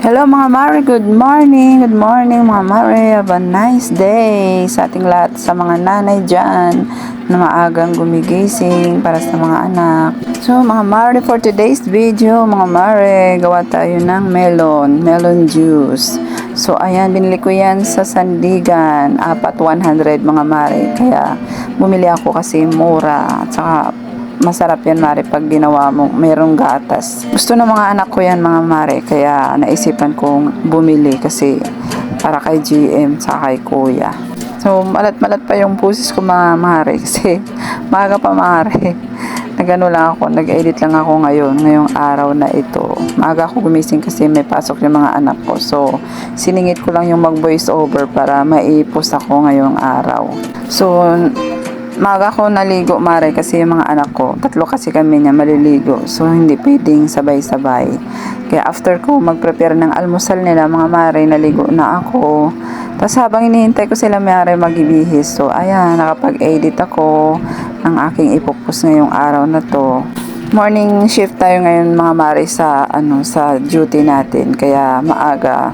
Hello mga Mare, good morning. Good morning mga Mare. Have a nice day sa ating lahat, sa mga nanay dyan na maagang gumigising para sa mga anak. So mga Mare, for today's video mga Mare, gawa tayo ng melon juice. So ayan, binili ko yan sa Sandigan, apat 100 mga Mare. Kaya bumili ako kasi mura at saka masarap yan Mare pag ginawa mo mayroong gatas. Gusto ng mga anak ko yan mga Mare, kaya naisipan kong bumili kasi para kay GM sa kay Kuya. So malat-malat pa yung pusis ko mga Mare kasi maaga pa Mare. Nagano lang ako, nag-edit lang ako ngayong araw na ito. Maaga ako gumising kasi may pasok yung mga anak ko. So siningit ko lang yung mag voice over para maipos ako ngayong araw. So maaga ako naligo Mare kasi yung mga anak ko, tatlo kasi kami niya maliligo, so hindi pwedeng sabay-sabay. Kaya after ko mag-prepare ng almusal nila mga Mare, naligo na ako. Tapos habang hinihintay ko sila Mare magbihis, so ayan, nakapag-edit ako ng aking ipupos ngayong araw na to. Morning shift tayo ngayon mga Mare sa duty natin, kaya maaga.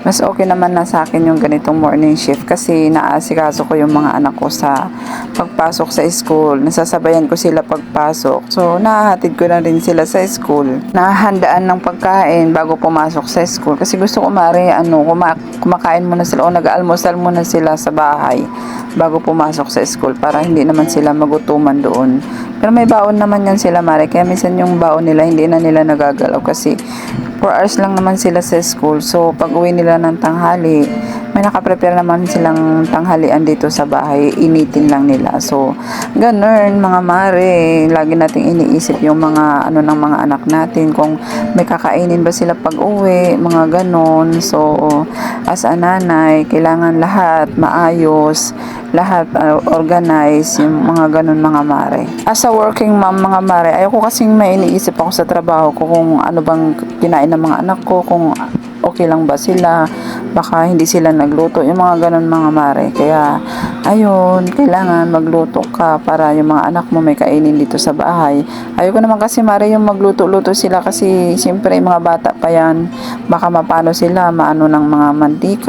Mas okay naman na sa akin yung ganitong morning shift kasi naasikaso ko yung mga anak ko sa pagpasok sa school. Nasasabayan ko sila pagpasok. So, nahahatid ko na rin sila sa school. Nahahandaan ng pagkain bago pumasok sa school. Kasi gusto ko kumakain muna sila o nag-almusal muna sila sa bahay bago pumasok sa school para hindi naman sila magutuman doon. Pero may baon naman yan sila Mare. Kaya minsan yung baon nila hindi na nila nagagalaw kasi 4 hours lang naman sila sa school. So, pag uwi nila ng tanghali, may nakaprepare naman silang tanghalian dito sa bahay. Initin lang nila. So, ganun mga Mare. Lagi nating iniisip yung mga ng mga anak natin. Kung may kakainin ba sila pag uwi. Mga ganun. So, as a nanay, kailangan lahat maayos. Lahat organize. Yung mga ganun mga Mare. As a working mom mga Mare, ayoko kasing may iniisip ako sa trabaho ko kung ano bang kinain ng mga anak ko, kung okay lang ba sila, baka hindi sila nagluto, yung mga ganun mga Mare. Kaya ayun, kailangan magluto ka para yung mga anak mo may kainin dito sa bahay. Ayoko naman kasi Mare yung magluto-luto sila kasi siyempre mga bata pa yan, baka mapano sila, maano ng mga mantika